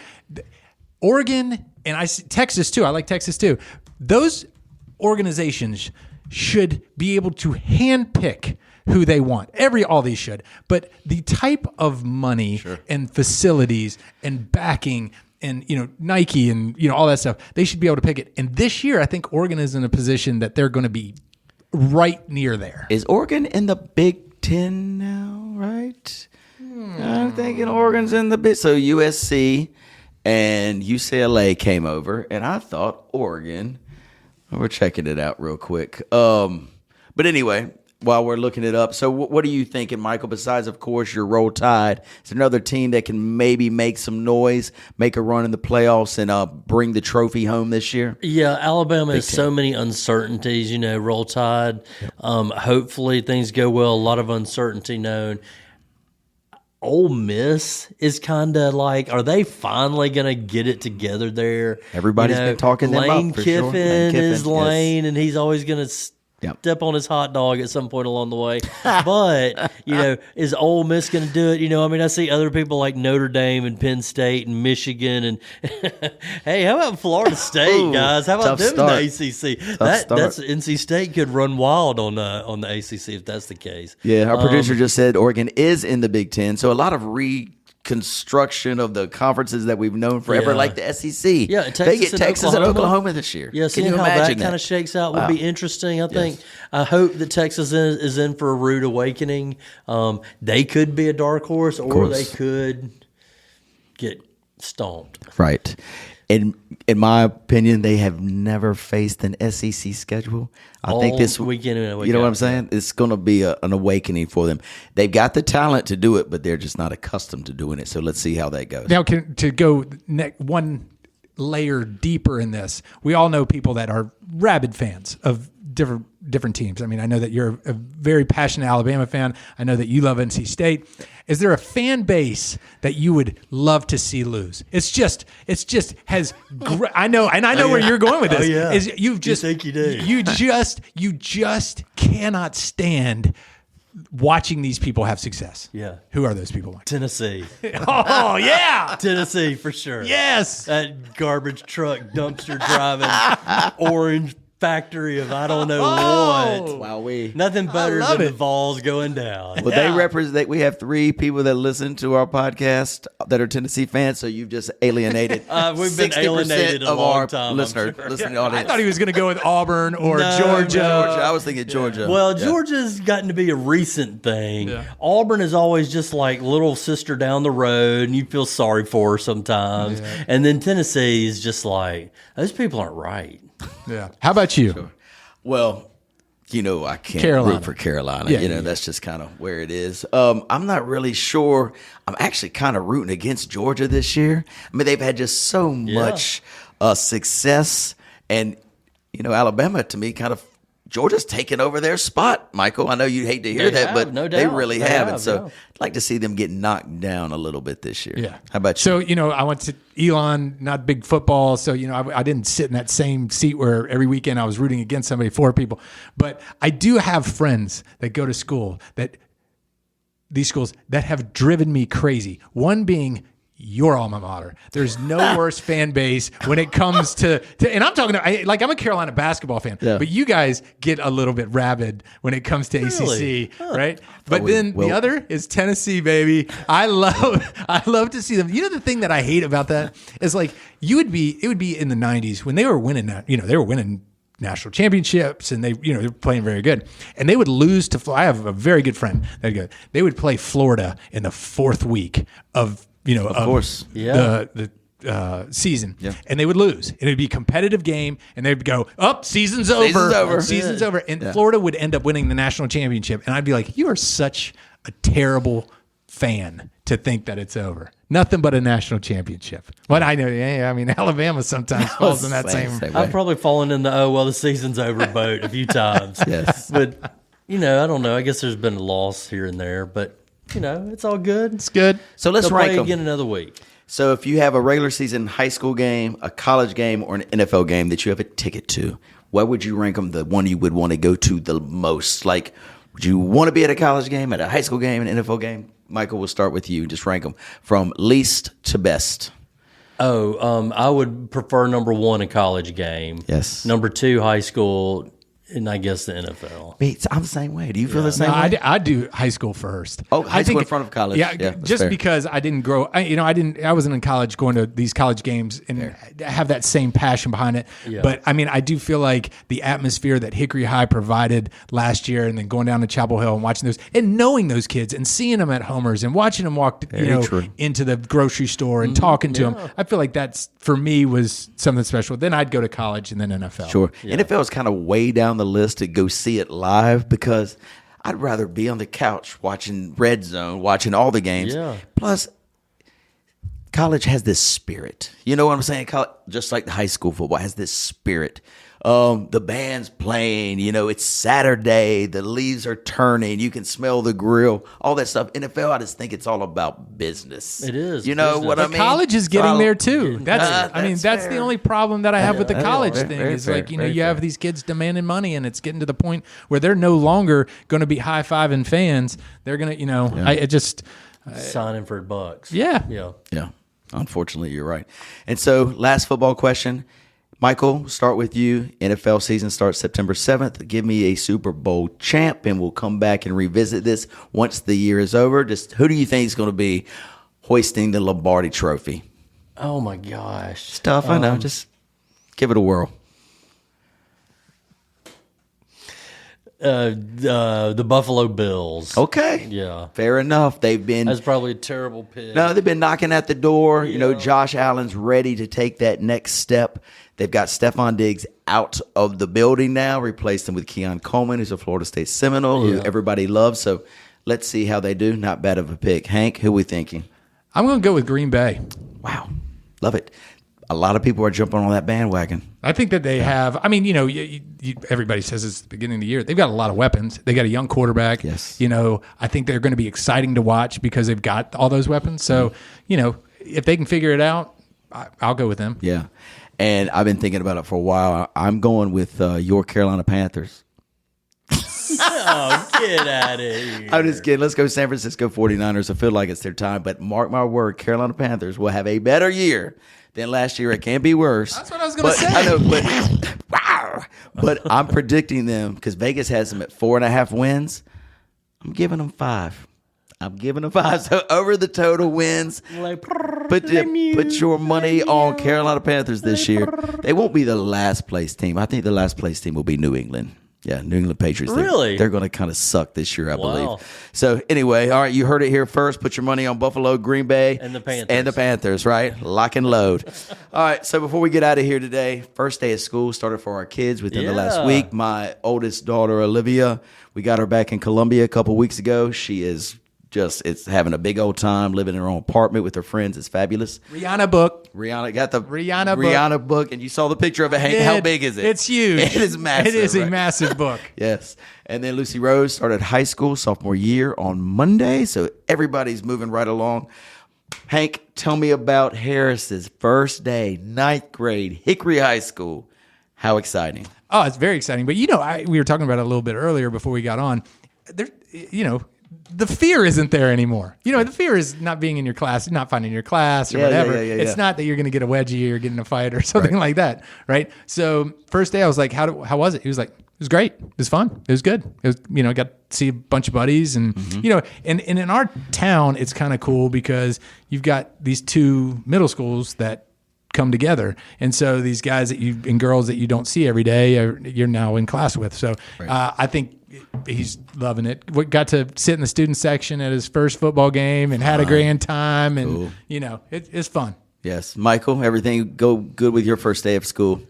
Oregon and Texas too. I like Texas too. Those organizations should be able to handpick who they want. All these should. But the type of money and facilities and backing and, Nike and, all that stuff, they should be able to pick it. And this year, I think Oregon is in a position that they're going to be right near there. Is Oregon in the Big Ten now, right? I'm thinking Oregon's in the Big. So USC and UCLA came over, and I thought Oregon. We're checking it out real quick. But anyway, while we're looking it up, so what are you thinking, Michael? Besides, of course, your Roll Tide, is another team that can maybe make some noise, make a run in the playoffs, and bring the trophy home this year? Yeah, Alabama has so many uncertainties. Roll Tide. Hopefully things go well. A lot of uncertainty known. Ole Miss is kind of like, are they finally going to get it together there? Everybody's been talking them Lane up for Kiffin sure. Lane Kiffin is Lane, yes. and he's always going to step on his hot dog at some point along the way. But, is Ole Miss going to do it? I see other people like Notre Dame and Penn State and Michigan. And hey, how about Florida State, guys? How about them in the ACC? That's NC State could run wild on the ACC if that's the case. Yeah, our producer just said Oregon is in the Big Ten. So a lot of reconstruction of the conferences that we've known forever, like the SEC. Yeah, they get Texas and Oklahoma this year. Yeah, seeing how that kind of shakes out would be interesting. I hope that Texas is in for a rude awakening. They could be a dark horse, or they could get stomped. Right. In my opinion, they have never faced an SEC schedule. I think this weekend, you know what I'm saying? It's going to be an awakening for them. They've got the talent to do it, but they're just not accustomed to doing it. So let's see how that goes. Now, to go one layer deeper in this, we all know people that are rabid fans of different teams. I mean, I know that you're a very passionate Alabama fan. I know that you love NC State. Is there a fan base that you would love to see lose? It's just has. I know where you're going with this. Is you think you do? You just cannot stand watching these people have success. Yeah. Who are those people? Like? Tennessee. Oh yeah, Tennessee for sure. Yes. That garbage truck dumpster driving orange factory of I don't know what. Wow, nothing better than the Vols going down. Well, they represent. We have 3 people that listen to our podcast that are Tennessee fans. So you've just alienated. We've been alienated of a long our time, listening audience. I thought he was going to go with Auburn or Georgia. I was thinking Georgia. Well, Georgia's gotten to be a recent thing. Yeah. Auburn is always just like little sister down the road, and you feel sorry for her sometimes. Yeah. And then Tennessee is just like, those people aren't right. Yeah. How about you? Sure. Well, I can't root for Carolina. That's just kind of where it is. I'm not really sure. I'm actually kind of rooting against Georgia this year. I mean, they've had just so much success. And, Alabama, to me, kind of Georgia's taken over their spot, Michael. I know you hate to hear that, but they really have. And so I'd like to see them get knocked down a little bit this year. Yeah. How about you? So, I went to Elon, not big football. So, I didn't sit in that same seat where every weekend I was rooting against somebody for people. But I do have friends that go to these schools that have driven me crazy. One being your alma mater. There's no worse fan base when it comes to and I'm talking I'm a Carolina basketball fan, but you guys get a little bit rabid when it comes to ACC, right? But then the other is Tennessee, baby. I love to see them. You know, the thing that I hate about that is like it would be in the 90s when they were winning that, they were winning national championships and they're playing very good, and they would lose to I have a very good friend they would play Florida in the fourth week of course the season, and they would lose, and it'd be a competitive game, and they'd go season's over, and Florida would end up winning the national championship, and I'd be like, you are such a terrible fan to think that it's over. Nothing but a national championship. But I know, I mean, Alabama sometimes falls in that same way. I've probably fallen in the the season's over boat a few times. Yes. But, I don't know. I guess there's been a loss here and there, but, it's all good. It's good. So let's They'll rank play them. again another week. So if you have a regular season high school game, a college game, or an NFL game that you have a ticket to, what would you rank them, the one you would want to go to the most? Like, would you want to be at a college game, at a high school game, an NFL game? Michael, we'll start with you. Just rank them from least to best. I would prefer number 1, a college game. Yes. Number 2, high school, and I guess the NFL. I'm the same way. Do you feel the same way? I do high school first. Oh, high school in front of college. Yeah, that's just fair. because I didn't grow. I wasn't in college going to these college games and have that same passion behind it. Yeah. But I mean, I do feel like the atmosphere that Hickory High provided last year, and then going down to Chapel Hill and watching those, and knowing those kids, and seeing them at Homer's, and watching them walk, into the grocery store and talking to them. I feel like that's for me was something special. Then I'd go to college and then NFL. Sure. Yeah. NFL is kind of way down the list to go see it live because I'd rather be on the couch watching Red Zone, watching all the games. Yeah. Plus, college has this spirit. You know what I'm saying? College, just like the high school football has this spirit. The band's playing, it's Saturday, the leaves are turning, you can smell the grill, all that stuff. NFL, I just think it's all about business. It is. You know business. what I mean? College is getting there too. That's fair. the only problem that I have with the college thing very is fair, like, you have these kids demanding money, and it's getting to the point where they're no longer going to be high-fiving fans. They're going to, signing for bucks. Yeah. Yeah. Unfortunately, you're right. And so, last football question. Michael, we'll start with you. NFL season starts September 7th. Give me a Super Bowl champ, and we'll come back and revisit this once the year is over. Just who do you think is going to be hoisting the Lombardi Trophy? Oh, my gosh. It's tough, I know. Just give it a whirl. The Buffalo Bills. Okay. Yeah. Fair enough. That's probably a terrible pick. No, they've been knocking at the door. Josh Allen's ready to take that next step. They've got Stephon Diggs out of the building now, replaced him with Keon Coleman, who's a Florida State Seminole, who everybody loves. So let's see how they do. Not bad of a pick. Hank, who are we thinking? I'm going to go with Green Bay. Wow. Love it. A lot of people are jumping on that bandwagon. I think that they have. I mean, everybody says it's the beginning of the year. They've got a lot of weapons. They got a young quarterback. Yes. I think they're going to be exciting to watch because they've got all those weapons. So, if they can figure it out, I'll go with them. Yeah. And I've been thinking about it for a while. I'm going with your Carolina Panthers. Oh, get out of here. I'm just kidding. Let's go San Francisco 49ers. I feel like it's their time. But mark my word, Carolina Panthers will have a better year than last year. It can't be worse. That's what I was going to say. I know, but wow. But I'm predicting them because Vegas has them at 4.5 wins. I'm giving them 5. So over the total wins. Put your money on Carolina Panthers this year. They won't be the last place team. I think the last place team will be New England. Yeah, New England Patriots. Really? They're going to kind of suck this year, I believe. So anyway, all right, you heard it here first. Put your money on Buffalo, Green Bay, and the Panthers. Right? Lock and load. All right, so before we get out of here today, first day of school started for our kids within the last week. My oldest daughter, Olivia, we got her back in Columbia a couple weeks ago. She is it's having a big old time, living in her own apartment with her friends. It's fabulous. Rihanna book. Rihanna got the Rihanna book, and you saw the picture of it. Hank, how big is it? It's huge. It is massive. It is right? a massive book. Yes. And then Lucy Rose started high school, sophomore year on Monday. So everybody's moving right along. Hank, tell me about Harris's first day, 9th grade, Hickory High School. How exciting. Oh, it's very exciting. But, we were talking about it a little bit earlier before we got on. the fear isn't there anymore. You know, the fear is not being in your class, not finding your class or whatever. It's not that you're going to get a wedgie or get in a fight or something like that, right? So first day I was like, how was it? He was like, it was great. It was fun. It was good. It was, you know, got to see a bunch of buddies and, you know, and in our town, it's kind of cool because you've got these two middle schools that come together. And so these guys and girls that you don't see every day, you're now in class with. So I think he's loving it. We got to sit in the student section at his first football game and had a grand time. And, you know, it's fun. Yes. Michael, everything go good with your first day of school?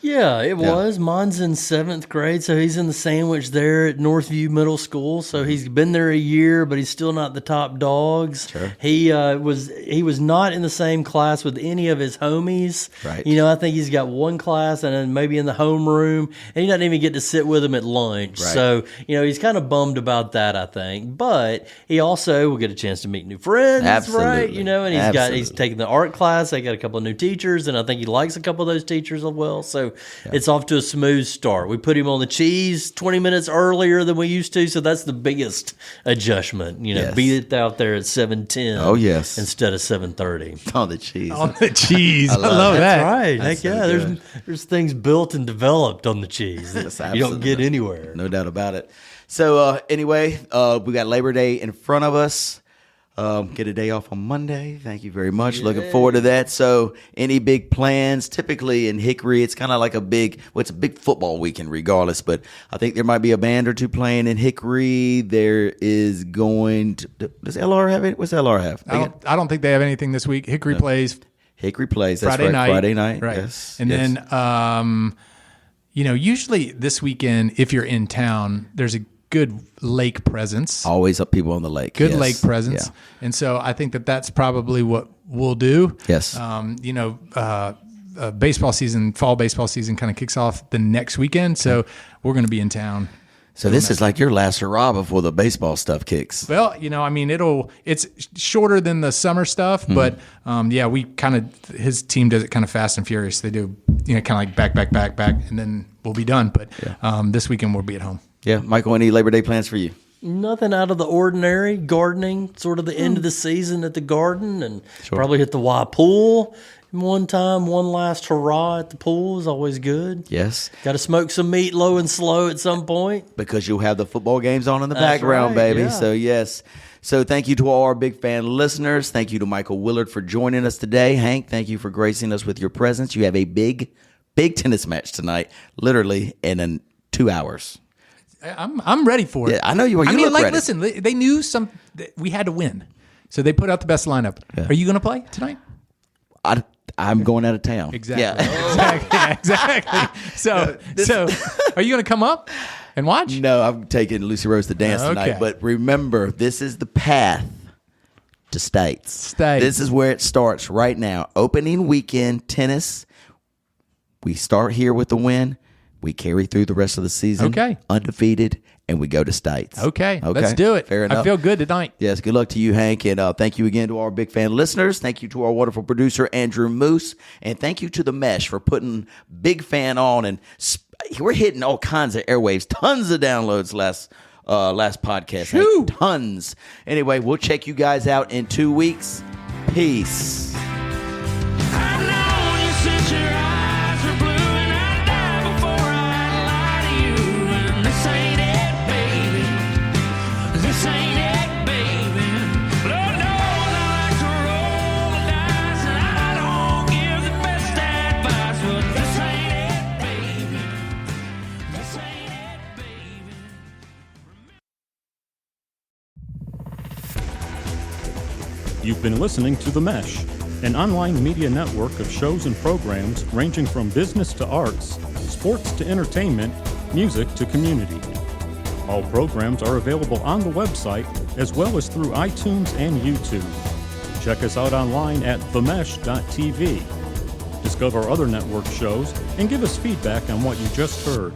Yeah, it was. Mine's in 7th grade, so he's in the sandwich there at Northview Middle School. So he's been there a year, but he's still not the top dogs. Sure. He was not in the same class with any of his homies. Right. You know, I think he's got one class and then maybe in the homeroom, and he doesn't even get to sit with them at lunch. Right. So, you know, he's kind of bummed about that, I think. But he also will get a chance to meet new friends, Absolutely. right? You know, and he's taking the art class. They got a couple of new teachers, and I think he likes a couple of those teachers as well. So it's off to a smooth start. We put him on the cheese 20 minutes earlier than we used to, so that's the biggest adjustment. You know, be it out there at 7:10. Oh, yes. Instead of 7:30. On the cheese. On the cheese. I love That's that. right. That's Heck so yeah. good. There's things built and developed on the cheese that Yes, you don't get absolutely. anywhere. No doubt about it. So anyway, we got Labor Day in front of us. Get a day off on Monday. Thank you very much. Looking forward to that. So any big plans? Typically in Hickory, it's kind of like it's a big football weekend regardless, but I think there might be a band or two playing in Hickory. There is going to, does LR have it? What's LR have? I don't think they have anything this week. Hickory plays Hickory plays. That's Friday right. night. Friday night. Right. Yes. And yes. then, you know, usually this weekend, if you're in town, there's a good lake presence. Always up people on the lake. Good Yes. lake presence. Yeah. And so I think that's probably what we'll do. Yes. You know, baseball season, fall baseball season kind of kicks off the next weekend. So we're going to be in town. So this is like your last hurrah before the baseball stuff kicks. Well, you know, I mean, it's shorter than the summer stuff, but yeah, his team does it kind of fast and furious. They do, you know, kind of like back, and then we'll be done. But this weekend we'll be at home. Yeah. Michael, any Labor Day plans for you? Nothing out of the ordinary. Gardening, sort of the end of the season at the garden, and probably hit the Y pool one last hurrah at the pool is always good. Yes. Got to smoke some meat low and slow at some point. Because you'll have the football games on in the That's background, right, baby. yeah. So, yes. So, thank you to all our big fan listeners. Thank you to Michael Willard for joining us today. Hank, thank you for gracing us with your presence. You have a big tennis match tonight, literally in 2 hours. I'm ready for it. Yeah, I know you are. You I mean, look like, ready. listen, they knew we had to win, so they put out the best lineup. Yeah. Are you going to play tonight? I'm going out of town. Exactly. Yeah. Exactly. So are you going to come up and watch? No, I'm taking Lucy Rose to dance Okay. tonight. But remember, this is the path to States. This is where it starts right now. Opening weekend tennis. We start here with the win. We carry through the rest of the season. Okay. Undefeated. And we go to States. Okay. Let's do it. Fair enough. I feel good tonight. Yes, good luck to you, Hank. And thank you again to our big fan listeners. Thank you to our wonderful producer, Andrew Moose. And thank you to The Mesh for putting Big Fan on. And we're hitting all kinds of airwaves. Tons of downloads last podcast. Hank. Tons. Anyway, we'll check you guys out in 2 weeks. Peace. I've known you since your eyes were blue, and I'd die before I'd lie to you. And this ain't it, baby. This ain't it, baby. Lord knows I like to roll the dice, and I don't give the best advice. But this ain't it, baby. This ain't it, baby. You've been listening to The Mesh, an online media network of shows and programs ranging from business to arts, sports to entertainment, music to community. All programs are available on the website as well as through iTunes and YouTube. Check us out online at themesh.tv. Discover other network shows and give us feedback on what you just heard.